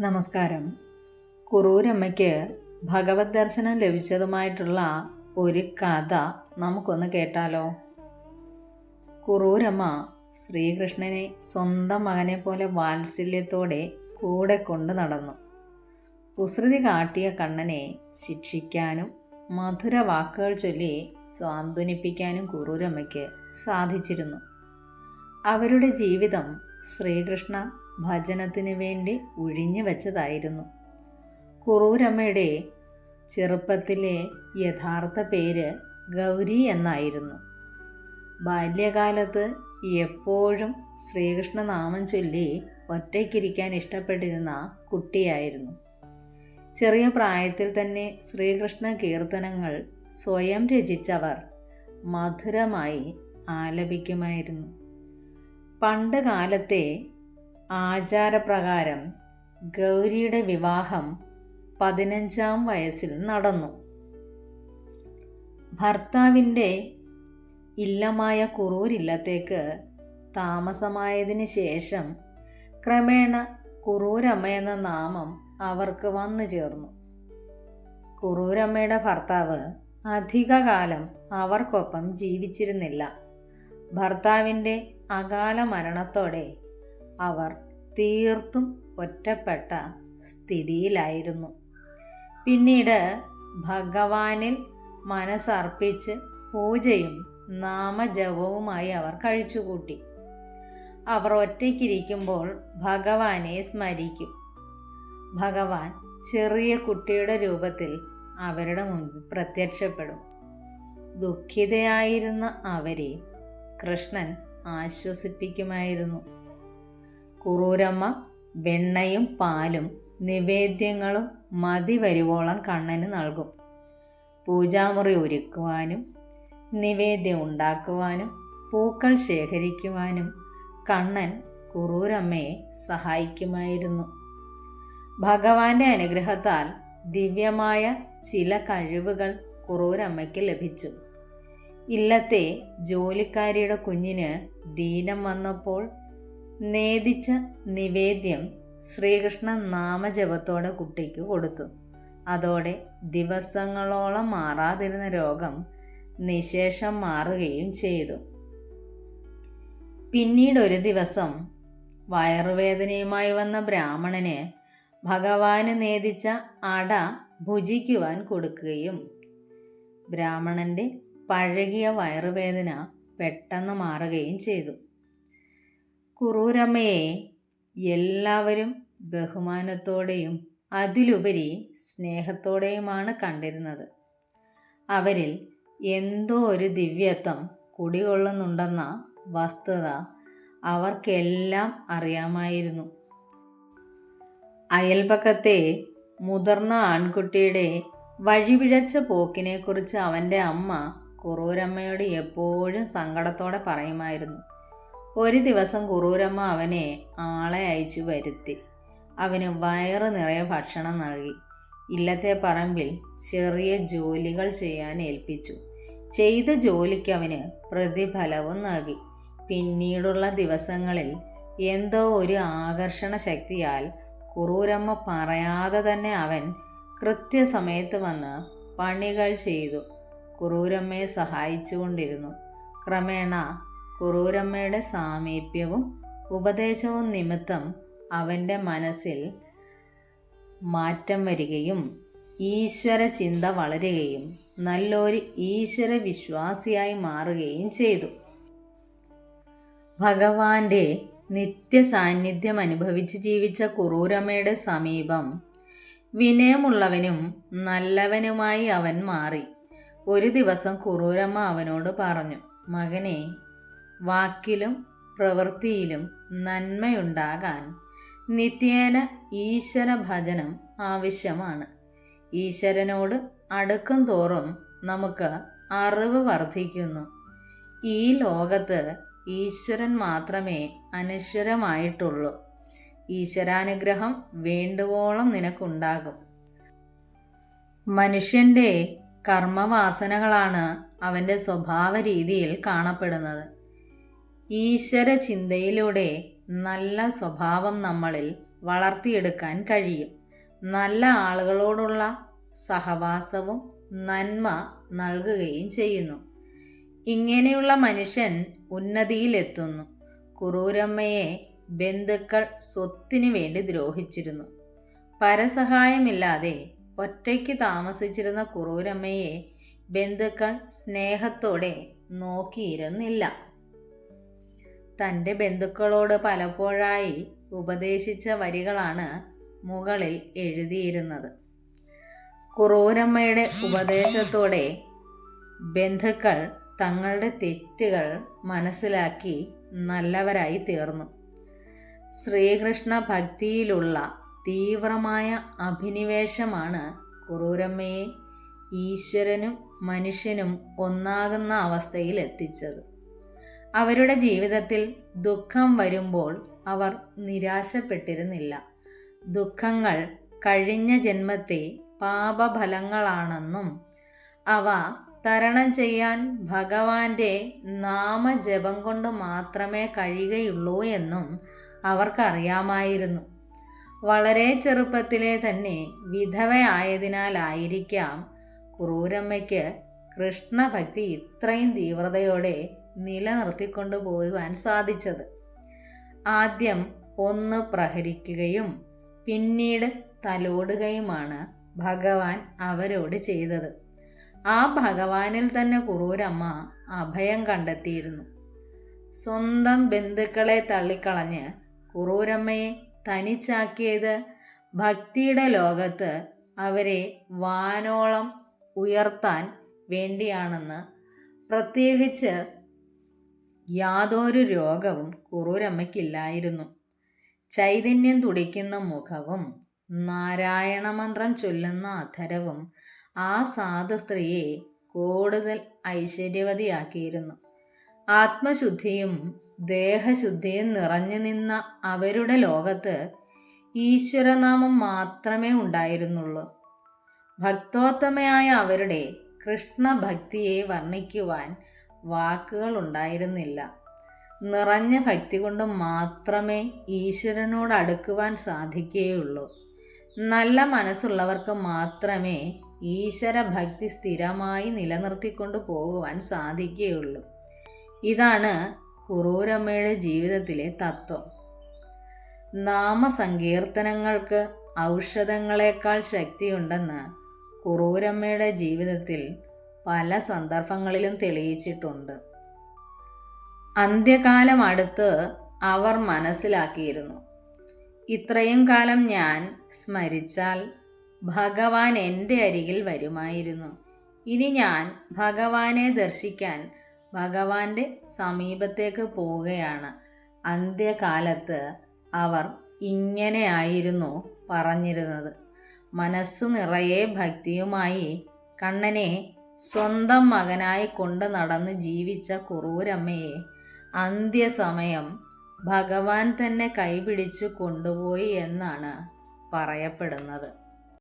നമസ്കാരം. കുറൂരമ്മയ്ക്ക് ഭഗവത് ദർശനം ലഭിച്ചതുമായിട്ടുള്ള ഒരു കഥ നമുക്കൊന്ന് കേട്ടാലോ. കുറൂരമ്മ ശ്രീകൃഷ്ണനെ സ്വന്തം മകനെ പോലെ വാത്സല്യത്തോടെ കൂടെ കൊണ്ടു നടന്നു. കുസൃതി കാട്ടിയ കണ്ണനെ ശിക്ഷിക്കാനും മധുര വാക്കുകൾ ചൊല്ലി സാന്ത്വനിപ്പിക്കാനും കുറൂരമ്മയ്ക്ക് സാധിച്ചിരുന്നു. അവരുടെ ജീവിതം ശ്രീകൃഷ്ണ ഭജനത്തിനു വേണ്ടി ഒഴിഞ്ഞു വച്ചതായിരുന്നു. കുറൂരമ്മയുടെ ചെറുപ്പത്തിലെ യഥാർത്ഥ പേര് ഗൗരി എന്നായിരുന്നു. ബാല്യകാലത്ത് എപ്പോഴും ശ്രീകൃഷ്ണ നാമം ചൊല്ലി ഒറ്റയ്ക്കിരിക്കാൻ ഇഷ്ടപ്പെട്ടിരുന്ന കുട്ടിയായിരുന്നു. ചെറിയ പ്രായത്തിൽ തന്നെ ശ്രീകൃഷ്ണ കീർത്തനങ്ങൾ സ്വയം രചിച്ചവർ മധുരമായി ആലപിക്കുമായിരുന്നു. പണ്ട് കാലത്തെ ആചാരപ്രകാരം ഗൗരിയുടെ വിവാഹം 15-ാം വയസ്സിൽ നടന്നു. ഭർത്താവിൻ്റെ ഇല്ലമായ കുറൂരില്ലത്തേക്ക് താമസമായതിനു ശേഷം ക്രമേണ കുറൂരമ്മ എന്ന നാമം അവർക്ക് വന്നു ചേർന്നു. കുറൂരമ്മയുടെ ഭർത്താവ് അധികകാലം അവർക്കൊപ്പം ജീവിച്ചിരുന്നില്ല. ഭർത്താവിൻ്റെ അകാല മരണത്തോടെ അവർ തീർത്തും ഒറ്റപ്പെട്ട സ്ഥിതിയിലായിരുന്നു. പിന്നീട് ഭഗവാനിൽ മനസ്സർപ്പിച്ച് പൂജയും നാമജപവുമായി അവർ കഴിച്ചുകൂട്ടി. അവർ ഒറ്റയ്ക്കിരിക്കുമ്പോൾ ഭഗവാനെ സ്മരിക്കും. ഭഗവാൻ ചെറിയ കുട്ടിയുടെ രൂപത്തിൽ അവരുടെ മുൻപിൽ പ്രത്യക്ഷപ്പെടും. ദുഃഖിതയായിരുന്ന അവരെ കൃഷ്ണൻ ആശ്വസിപ്പിക്കുമായിരുന്നു. കുറൂരമ്മ വെണ്ണയും പാലും നിവേദ്യങ്ങളും മതി വരുവോളം കണ്ണന് നൽകും. പൂജാമുറി ഒരുക്കുവാനും നിവേദ്യം ഉണ്ടാക്കുവാനും പൂക്കൾ ശേഖരിക്കുവാനും കണ്ണൻ കുറൂരമ്മയെ സഹായിക്കുമായിരുന്നു. ഭഗവാന്റെ അനുഗ്രഹത്താൽ ദിവ്യമായ ചില കഴിവുകൾ കുറൂരമ്മയ്ക്ക് ലഭിച്ചു. ഇല്ലത്തെ ജോലിക്കാരിയുടെ കുഞ്ഞിന് ദീനം വന്നപ്പോൾ നേദിച്ച നിവേദ്യം ശ്രീകൃഷ്ണ നാമജപത്തോടെ കുട്ടിക്ക് കൊടുത്തു. അതോടെ ദിവസങ്ങളോളം മാറാതിരുന്ന രോഗം നിശേഷം മാറുകയും ചെയ്തു. പിന്നീട് ഒരു ദിവസം വയറുവേദനയുമായി വന്ന ബ്രാഹ്മണന് ഭഗവാന് നേദിച്ച അട ഭുജിക്കുവാൻ കൊടുക്കുകയും ബ്രാഹ്മണന്റെ പഴകിയ വയറുവേദന പെട്ടെന്ന് മാറുകയും ചെയ്തു. കുറൂരമ്മയെ എല്ലാവരും ബഹുമാനത്തോടെയും അതിലുപരി സ്നേഹത്തോടെയുമാണ് കണ്ടിരുന്നത്. അവരിൽ എന്തോ ഒരു ദിവ്യത്വം കുടികൊള്ളുന്നുണ്ടെന്ന വസ്തുത അവർക്കെല്ലാം അറിയാമായിരുന്നു. അയൽപക്കത്തെ മുതിർന്ന ആൺകുട്ടിയുടെ വഴിപിഴച്ച പോക്കിനെക്കുറിച്ച് അവൻ്റെ അമ്മ കുറൂരമ്മയോട് എപ്പോഴും സങ്കടത്തോടെ പറയുമായിരുന്നു. ഒരു ദിവസം കുറൂരമ്മ അവനെ ആളെ അയച്ചു വരുത്തി. അവന് വയറ് നിറയെ ഭക്ഷണം നൽകി. ഇല്ലത്തെ പറമ്പിൽ ചെറിയ ജോലികൾ ചെയ്യാൻ ഏൽപ്പിച്ചു. ചെയ്ത ജോലിക്ക് അവന് പ്രതിഫലവും നൽകി. പിന്നീടുള്ള ദിവസങ്ങളിൽ എന്തോ ഒരു ആകർഷണ ശക്തിയാൽ കുറൂരമ്മ പറയാതെ തന്നെ അവൻ കൃത്യസമയത്ത് വന്ന് പണികൾ ചെയ്തു കുറൂരമ്മയെ സഹായിച്ചുകൊണ്ടിരുന്നു. ക്രമേണ കുറൂരമ്മയുടെ സാമീപ്യവും ഉപദേശവും നിമിത്തം അവൻ്റെ മനസ്സിൽ മാറ്റം വരികയും ഈശ്വര ചിന്ത വളരുകയും നല്ലൊരു ഈശ്വര വിശ്വാസിയായി മാറുകയും ചെയ്തു. ഭഗവാന്റെ നിത്യസാന്നിധ്യം അനുഭവിച്ച് ജീവിച്ച കുറൂരമ്മയുടെ സമീപം വിനയമുള്ളവനും നല്ലവനുമായി അവൻ മാറി. ഒരു ദിവസം കുറൂരമ്മ അവനോട് പറഞ്ഞു, മകനെ, വാക്കിലും പ്രവൃത്തിയിലും നന്മയുണ്ടാകാൻ നിത്യേന ഈശ്വര ഭജനം ആവശ്യമാണ്. ഈശ്വരനോട് അടുക്കും തോറും നമുക്ക് അറിവ് വർദ്ധിക്കുന്നു. ഈ ലോകത്ത് ഈശ്വരൻ മാത്രമേ അനശ്വരമായിട്ടുള്ളൂ. ഈശ്വരാനുഗ്രഹം വേണ്ടുവോളം നിനക്കുണ്ടാകും. മനുഷ്യൻ്റെ കർമ്മവാസനകളാണ് അവൻ്റെ സ്വഭാവ രീതിയിൽ കാണപ്പെടുന്നത്. ഈശ്വര ചിന്തയിലൂടെ നല്ല സ്വഭാവം നമ്മളിൽ വളർത്തിയെടുക്കാൻ കഴിയും. നല്ല ആളുകളോടുള്ള സഹവാസവും നന്മ നൽകുകയും ചെയ്യുന്നു. ഇങ്ങനെയുള്ള മനുഷ്യൻ ഉന്നതിയിലെത്തുന്നു. കുറൂരമ്മയെ ബന്ധുക്കൾ സ്വത്തിനു വേണ്ടി ദ്രോഹിച്ചിരുന്നു. പരസഹായമില്ലാതെ ഒറ്റയ്ക്ക് താമസിച്ചിരുന്ന കുറൂരമ്മയെ ബന്ധുക്കൾ സ്നേഹത്തോടെ നോക്കിയിരുന്നില്ല. തൻ്റെ ബന്ധുക്കളോട് പലപ്പോഴായി ഉപദേശിച്ച വരികളാണ് മുകളിൽ എഴുതിയിരുന്നത്. കുറൂരമ്മയുടെ ഉപദേശത്തോടെ ബന്ധുക്കൾ തങ്ങളുടെ തെറ്റുകൾ മനസ്സിലാക്കി നല്ലവരായി തീർന്നു. ശ്രീകൃഷ്ണ ഭക്തിയിലുള്ള തീവ്രമായ അഭിനിവേശമാണ് കുറൂരമ്മയെ ഈശ്വരനും മനുഷ്യനും ഒന്നാകുന്ന അവസ്ഥയിൽ എത്തിച്ചത്. അവരുടെ ജീവിതത്തിൽ ദുഃഖം വരുമ്പോൾ അവർ നിരാശപ്പെട്ടിരുന്നില്ല. ദുഃഖങ്ങൾ കഴിഞ്ഞ ജന്മത്തെ പാപഫലങ്ങളാണെന്നും അവ തരണം ചെയ്യാൻ ഭഗവാന്റെ നാമജപം കൊണ്ട് മാത്രമേ കഴിയുകയുള്ളൂ എന്നും അവർക്കറിയാമായിരുന്നു. വളരെ ചെറുപ്പത്തിലെ തന്നെ വിധവയായതിനാലായിരിക്കാം കുറൂരമ്മയ്ക്ക് കൃഷ്ണഭക്തി ഇത്രയും തീവ്രതയോടെ നിലനിർത്തിക്കൊണ്ടു പോരുവാൻ സാധിച്ചത്. ആദ്യം ഒന്ന് പ്രഹരിക്കുകയും പിന്നീട് തലോടുകയുമാണ് ഭഗവാൻ അവരോട് ചെയ്തത്. ആ ഭഗവാനിൽ തന്നെ കുറൂരമ്മ അഭയം കണ്ടെത്തിയിരുന്നു. സ്വന്തം ബന്ധുക്കളെ തള്ളിക്കളഞ്ഞ് കുറൂരമ്മയെ തനിച്ചാക്കിയത് ഭക്തിയുടെ ലോകത്ത് അവരെ വാനോളം ഉയർത്താൻ വേണ്ടിയാണെന്ന്. പ്രത്യേകിച്ച് യാതൊരു രോഗവും കുറൂരമ്മയ്ക്കില്ലായിരുന്നു. ചൈതന്യം തുടിക്കുന്ന മുഖവും നാരായണ മന്ത്രം ചൊല്ലുന്ന അധരവും ആ സാധു സ്ത്രീയെ കൂടുതൽ ഐശ്വര്യവതിയാക്കിയിരുന്നു. ആത്മശുദ്ധിയും ദേഹശുദ്ധിയും നിറഞ്ഞു നിന്ന അവരുടെ ലോകത്ത് ഈശ്വരനാമം മാത്രമേ ഉണ്ടായിരുന്നുള്ളൂ. ഭക്തോത്തമയായ അവരുടെ കൃഷ്ണഭക്തിയെ വർണ്ണിക്കുവാൻ വാക്കുകൾ ഉണ്ടായിരുന്നില്ല. നിറഞ്ഞ ഭക്തി കൊണ്ട് മാത്രമേ ഈശ്വരനോട് അടുക്കുവാൻ സാധിക്കുകയുള്ളൂ. നല്ല മനസ്സുള്ളവർക്ക് മാത്രമേ ഈശ്വര ഭക്തി സ്ഥിരമായി നിലനിർത്തിക്കൊണ്ടു പോകുവാൻ സാധിക്കുകയുള്ളൂ. ഇതാണ് കുറൂരമ്മയുടെ ജീവിതത്തിലെ തത്വം. നാമസങ്കീർത്തനങ്ങൾക്ക് ഔഷധങ്ങളെക്കാൾ ശക്തിയുണ്ടെന്ന് കുറൂരമ്മയുടെ ജീവിതത്തിൽ പല സന്ദർഭങ്ങളിലും തെളിയിച്ചിട്ടുണ്ട്. അന്ത്യകാലം അടുത്ത് അവർ മനസ്സിലാക്കിയിരുന്നു. ഇത്രയും കാലം ഞാൻ സ്മരിച്ചാൽ ഭഗവാൻ എൻ്റെ അരികിൽ വരുമായിരുന്നു. ഇനി ഞാൻ ഭഗവാനെ ദർശിക്കാൻ ഭഗവാന്റെ സമീപത്തേക്ക് പോവുകയാണ്. അന്ത്യകാലത്ത് അവർ ഇങ്ങനെയായിരുന്നു പറഞ്ഞിരുന്നത്. മനസ്സു നിറയെ ഭക്തിയുമായി കണ്ണനെ സ്വന്തം മകനായി കൊണ്ട് നടന്ന് ജീവിച്ച കുറൂരമ്മയെ അന്ത്യസമയം ഭഗവാൻ തന്നെ കൈപിടിച്ചു കൊണ്ടുപോയി എന്നാണ് പറയപ്പെടുന്നത്.